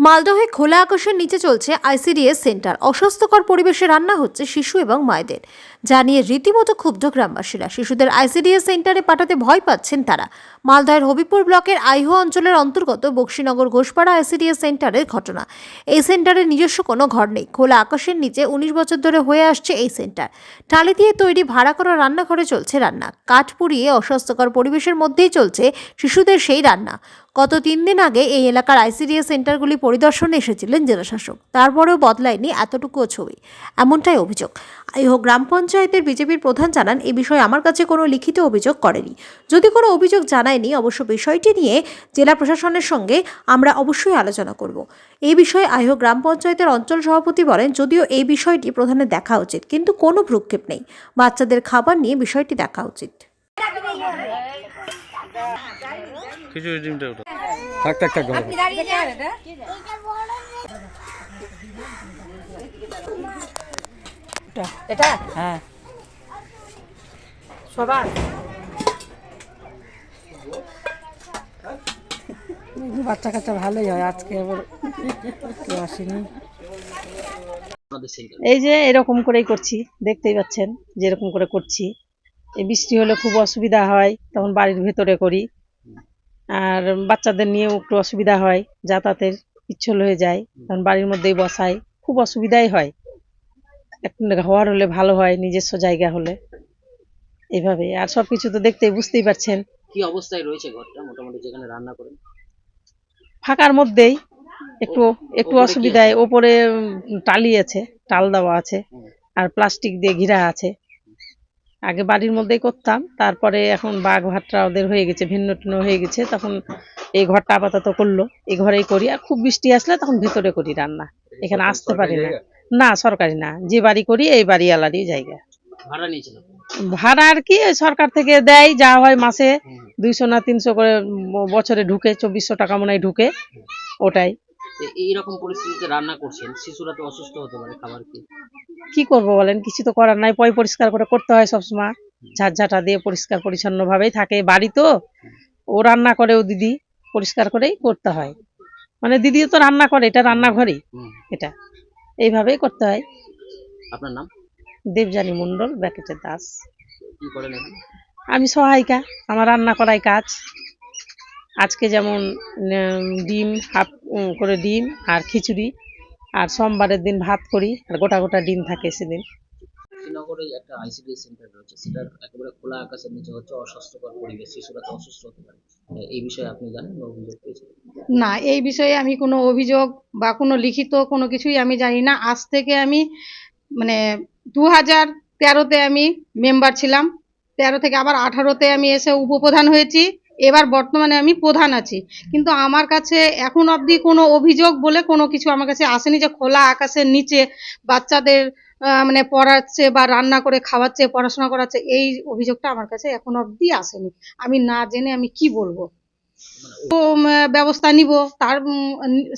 মালদহে খোলা আকাশের নিচে চলছে আইসিডিএস সেন্টার। অস্বাস্থ্যকর পরিবেশে রান্না হচ্ছে শিশু এবং মায়েদের, যা নিয়ে রীতিমতো ক্ষুব্ধ গ্রামবাসীরা। শিশুদের আইসিডিএস সেন্টারে পাঠাতে ভয় পাচ্ছেন তারা। মালদহের হবিপুর ব্লকের আইহো অঞ্চলের অন্তর্গত বক্সিনগর ঘোষপাড়া আইসিডিএস সেন্টারের ঘটনা। এই সেন্টারে নিজস্ব কোনো ঘর নেই। খোলা আকাশের নিচে 19 বছর ধরে হয়ে আসছে এই সেন্টার। টালি দিয়ে তৈরি ভাড়া করা রান্নাঘরে চলছে রান্না। কাঠ পুড়িয়ে অস্বাস্থ্যকর পরিবেশের মধ্যেই চলছে শিশুদের সেই রান্না। গত 3 দিন আগে এই এলাকার আইসিডিএস সেন্টারগুলি পরিদর্শনে এসেছিলেন জেলাশাসক, তারপরেও বদলায়নি এতটুকুও ছবি, এমনটাই অভিযোগ। আইহো গ্রাম পঞ্চায়েতের বিজেপির প্রধান জানান, এই বিষয়ে আমার কাছে কোনো লিখিত অভিযোগ করেনি। যদি কোনো অভিযোগ জানায়নি, অবশ্য বিষয়টি নিয়ে জেলা প্রশাসনের সঙ্গে আমরা অবশ্যই আলোচনা করব। এই বিষয়ে আইহো গ্রাম পঞ্চায়েতের অঞ্চল সভাপতি বলেন, যদিও এই বিষয়টি প্রধানের দেখা উচিত, কিন্তু কোনো ভ্রুক্ষেপ নেই। বাচ্চাদের খাবার নিয়ে বিষয়টি দেখা উচিত। থাক থাক থাক এটা হ্যাঁ সবার বাচ্চা কাচ্চা ভালোই হয়। আজকে আবার কেউ আসেনি। এই যে এরকম করেই করছি, দেখতেই পাচ্ছেন যেরকম করে করছি। এই বৃষ্টি হলে খুব অসুবিধা হয়, তখন বাড়ির ভেতরে করি। আর বাচ্চাদের নিয়েও একটু অসুবিধা হয়, যাতায়াতের পিচ্ছল হয়ে যায়, তখন বাড়ির মধ্যেই বসাই, খুব অসুবিধাই হয়। একটু ঘর হলে ভালো হয়, নিজস্ব জায়গা হলে। এইভাবে আর সবকিছু তো দেখতেই বুঝতেই পারছেন কি অবস্থায় রয়েছে ঘরটা মোটামুটি যেখানে রান্না করেন? ফাঁকার মধ্যেই একটু একটু অসুবিধায়। ওপরে টালি আছে, টাল দেওয়া আছে, আর প্লাস্টিক দিয়ে ঘিরা আছে। আগে বাড়ির মধ্যেই করতাম, তারপরে এখন বাঘ ভাটরা ওদের হয়ে গেছে, ভিন্ন টিন্ন হয়ে গেছে, তখন এই ঘরটা আপাতত করলো, এই ঘরেই করি। আর খুব বৃষ্টি আসলে তখন ভেতরে করি রান্না, এখানে আসতে পারি না। না, সরকারি না, যে বাড়ি করি এই বাড়ি আলারই জায়গা। ভাড়া নিয়েছিল? ভাড়া আর কি সরকার থেকে দেয়, যা হয় মাসে 200 না 300 করে, বছরে ঢুকে 2400 টাকা মনে হয় ঢুকে, ওটাই। এইরকম পরিস্থিতিতে রান্না করছেন, শিশুরা তো অসুস্থ হতে পারে, খাবার কি করব বলেন, কিছু তো করার নাই। পরিষ্কার করে করতে হয় সবসময়, ঝাঁঝাটা দিয়ে পরিষ্কার পরিচ্ছন্ন ভাবেই থাকে। বাড়ি তো ও রান্না করে, ও দিদি পরিষ্কার করেই করতে হয়। মানে দিদি তো রান্না করে, এটা রান্নাঘরই, এটা এইভাবেই করতে হয়। আপনার নাম? দেবযানী মণ্ডল, ব্যাকেটের দাস। কি করেন এখন? আমি সহায়িকা, আমার রান্না করাই কাজ। আজকে যেমন ডিম হাফ করে ডিম আর খিচুড়ি, আর সোমবারের দিন ভাত করি, আর গোটা গোটা ডিম থাকে সেদিন। শ্রীনগরে একটা আইসিডিএস সেন্টার রয়েছে, সেটার একেবারে খোলা আকাশের নিচে হচ্ছে অস্বাস্থ্যকর পরিবেশ, শিশুরা তো অসুস্থ হতে পারে। এই বিষয়ে আপনি জানেন বা অভিযোগ পেয়েছেন? না, এই বিষয়ে আমি কোনো অভিযোগ বা কোনো লিখিত কোনো কিছুই আমি জানি না। আজ থেকে আমি মানে 2013-তে আমি মেম্বার ছিলাম, 13 থেকে আবার 18-তে আমি এসে উপপ্রধান হয়েছি, এবার বর্তমানে আমি প্রধান আছি। কিন্তু আমার কাছে এখন অবধি কোনো অভিযোগ বলে কোনো কিছু আমার কাছে আসেনি যে খোলা আকাশের নিচে বাচ্চাদের মানে পড়াচ্ছে বা রান্না করে খাওয়াচ্ছে, পড়াশোনা করাচ্ছে, এই অভিযোগটা আমার কাছে এখন অবধি আসেনি। আমি না জেনে আমি কি বলবো। ব্যবস্থা নিব, তার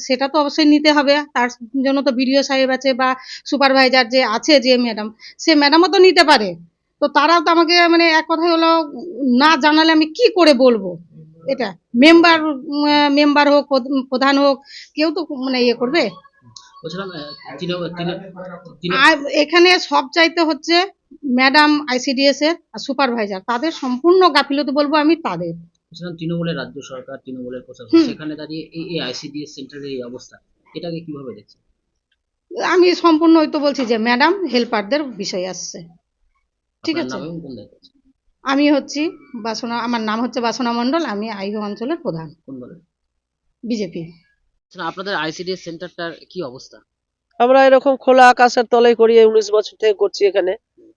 সেটা তো অবশ্যই নিতে হবে। তার জন্য তো বিডিও সাহেব আছে বা সুপারভাইজার যে আছে, যে ম্যাডাম, সে ম্যাডামও তো নিতে পারে। তো তারাও তো আমাকে মানে এক কথায় হলো না জানালে আমি কি করে বলবো। এটা মেম্বার হোক, প্রধান হোক, কেউ তো মানে ইয়ে করবে। আর এখানে সব চাইতে হচ্ছে ম্যাডাম আইসিডিএস এর আর সুপারভাইজার, তাদের সম্পূর্ণ গাফিলতি বলবো আমি তাদের। তৃণমূলের রাজ্য সরকার, তৃণমূলের প্রশাসন, সেখানে দাঁড়িয়ে এই আইসিডিএস সেন্টারের এই অবস্থা, এটাকে কিভাবে দেখছেন? আমি সম্পূর্ণ হয়তো বলছি যে ম্যাডাম হেল্পারদের বিষয় আসছে, ঠিক আছে। আমি হচ্ছি বাসনা, আমার নাম হচ্ছে বাসনা মণ্ডল, আমি আইহো অঞ্চলের প্রধান। কোন বলেন? বিজেপি। আপনাদের আইসিডিএস সেন্টারটার কি অবস্থা? আমরা এরকম খোলা আকাশের তলায় করি, 19 বছর থেকে করছি। এখানে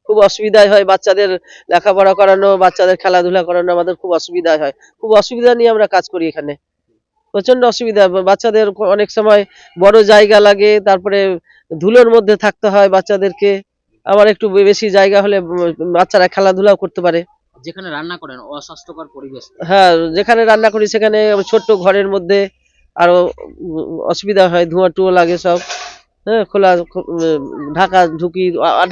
খুব অসুবিধাই হয়, বাচ্চাদের লেখাপড়া করানো, বাচ্চাদের খেলাধুলা করানো আমাদের খুব অসুবিধা হয়। খুব অসুবিধা নিয়ে আমরা কাজ করি এখানে, প্রচন্ড অসুবিধা। বাচ্চাদের অনেক সময় বড় জায়গা লাগে, তারপরে ধুলোর মধ্যে থাকতে হয় বাচ্চাদেরকে। আবার একটু বেশি জায়গা হলে বাচ্চারা খেলাধুলাও করতে পারে। যেখানে রান্না করেন অস্বাস্থ্যকর পরিবেশ? হ্যাঁ, যেখানে রান্না করি সেখানে ছোট্ট ঘরের মধ্যে আরো অসুবিধা হয়, ধোঁয়া টুয়ো লাগে সব। হ্যাঁ, খোলা ঢাকা ঢুকি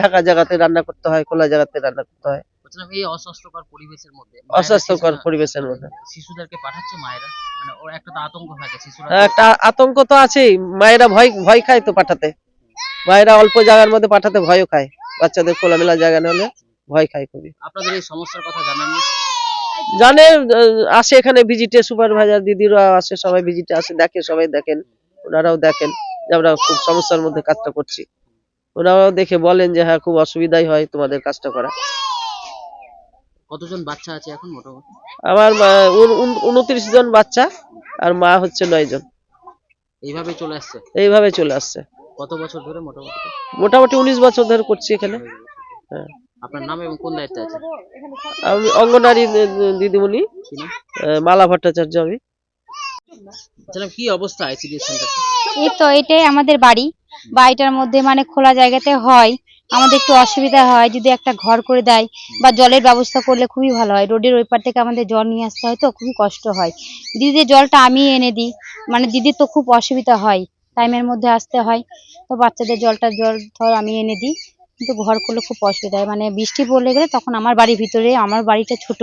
ঢাকা জায়গাতে রান্না করতে হয়, খোলা জায়গাতে রান্না করতে হয়। বলছিলাম এই অস্বাস্থ্যকর পরিবেশের মধ্যে মায়েরা অস্বাস্থ্যকর শিশু- পরিবেশের মধ্যে শিশুদেরকে পাঠাচ্ছে মায়েরা, মানে ওর একটা তো আতঙ্ক থাকে শিশুরা। একটা আতঙ্ক তো আছেই, মায়েরা ভয় ভয় খায় তো পাঠাতে, মায়েরা অল্প জায়গার মধ্যে পাঠাতে ভয়ও খায়, বাচ্চাদের খোলামেলা জায়গা না হলে ভয় খায় খুবই। আপনাদের এই সমস্যার কথা জানাননি? জানে, আসে এখানে ভিজিটে, সুপারভাইজার দিদিরা আসে, সবাই ভিজিটে আসে, দেখে, সবাই দেখেন, ওনারাও দেখেন যে আমরা খুব সমস্যার মধ্যে কাজটা করছি। ওনারাও দেখে বলেন যে হ্যাঁ খুব অসুবিধাই হয় তোমাদের কাজটা করা। কতজন বাচ্চা আছে এখন মোটামুটি? আমার 29 জন বাচ্চা, আর মা হচ্ছে 9 জন। এইভাবে চলে আসছে এইভাবে চলে আসছে, কত বছর ধরে মোটামুটি? মোটামুটি 19 বছর ধরে করছি এখানে। হ্যাঁ, আপনার নাম এবং কোন দায়িত্বে আছে? আমি অঙ্গনারী দিদিমণি, কি নাম? মালা ভট্টাচার্য আমি। বলছিলাম কি অবস্থা আইসিডিএস সেন্টারটা? এই তো এটাই আমাদের বাড়ি। বাড়িটার মধ্যে মানে খোলা জায়গাতে হয়, আমাদের একটু অসুবিধা হয়। যদি একটা ঘর করে দেয় বা জলের ব্যবস্থা করলে খুবই ভালো হয়। রোডের ওই পার থেকে আমাদের জল নিয়ে আসতে হয়, তো খুবই কষ্ট হয়। দিদিদের জলটা আমি এনে দিই, মানে দিদির তো খুব অসুবিধা হয়, টাইমের মধ্যে আসতে হয়। তো বাচ্চাদের জল ধর আমি এনে দিই, কিন্তু ঘর করলে খুব অসুবিধা হয়। মানে বৃষ্টি পড়লে গেলে তখন আমার বাড়ির ভিতরে, আমার বাড়িটা ছোট,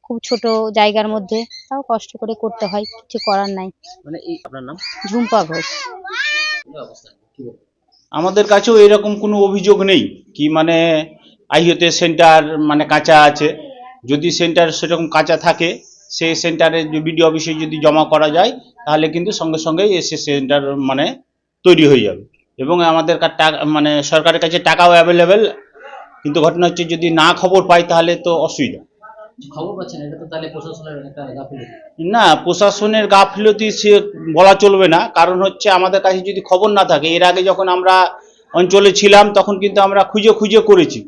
খুব ছোট জায়গার মধ্যে, তাও কষ্ট করে করতে হয়, কিছু করার নাই। মানে এই আপনার নাম? ঝুম্পা ঘোষ। কি অবস্থা কি বলবো? আমাদের কাছেও এরকম কোনো অভিযোগ নেই কি, মানে আইওতে সেন্টার মানে কাঁচা আছে। যদি সেন্টার সেরকম কাঁচা থাকে, সেই সেন্টারে বিডিও অফিসে যদি জমা করা যায়, তাহলে কিন্তু সঙ্গে সঙ্গেই এসে সেন্টার মানে তৈরি হয়ে যাবে। এবং আমাদের মানে সরকারের কাছে টাকাও অ্যাভেলেবেল। কিন্তু ঘটনা হচ্ছে যদি না খবর পাই তাহলে তো অসুবিধা। খবর পাচ্ছেন, এটা তো তাহলে প্রশাসনের একটা গাফিলতি। না, প্রশাসনের গাফিলতি সে বলা চলবে না, কারণ হচ্ছে আমাদের কাছে যদি খবর না থাকে, এর আগে যখন আমরা অঞ্চলে ছিলাম তখন কিন্তু আমরা খুঁজে খুঁজে করেছি।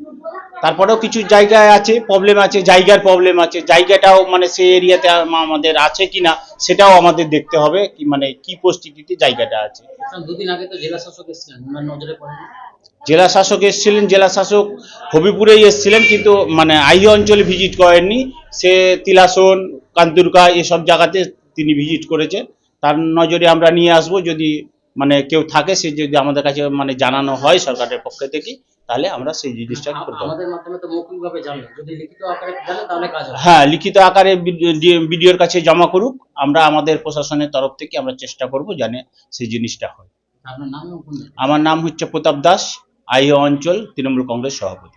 তারপরেও কিছু জায়গায় আছে প্রবলেম আছে, জায়গার প্রবলেম আছে, জায়গাটাও মানে সেই এরিয়াতে আমাদের আছে কিনা সেটাও আমাদের দেখতে হবে, কি মানে কি পরিস্থিতিতে জায়গাটা আছে। দুদিন আগে তো জেলা শাসক এসেছিলেন, ওনার নজরে পড়েনি? জেলা শাসক এসেছিলেন, জেলা শাসক হবিপুরেই এসেছিলেন, কিন্তু মানে আইও অঞ্চলে ভিজিট করেননি। সে তিলাসন, কান্তুরকা এসব জায়গাতে তিনি ভিজিট করেছেন। তার নজরে আমরা নিয়ে আসব, যদি মানে কেউ থাকে সে যদি আমাদের কাছে মানে জানানো হয় সরকারের পক্ষ থেকে, তাহলে আমরা সেই জিনিসটা করতে পারবো। আমাদের মাধ্যমে তো মৌখিকভাবে জানলেন, যদি লিখিত আকারে জানেন তাহলে কাজ হবে। হ্যাঁ, লিখিত আকারে বিডিওর কাছে জমা করুক, আমরা আমাদের প্রশাসনের তরফ থেকে আমরা চেষ্টা করব জানে সেই জিনিসটা হয়। আপনার নাম এবং কোন দায়িত্বে? আমার নাম হচ্ছে প্রতাপ দাস, আইও অঞ্চল তৃণমূল কংগ্রেস সভাপতি।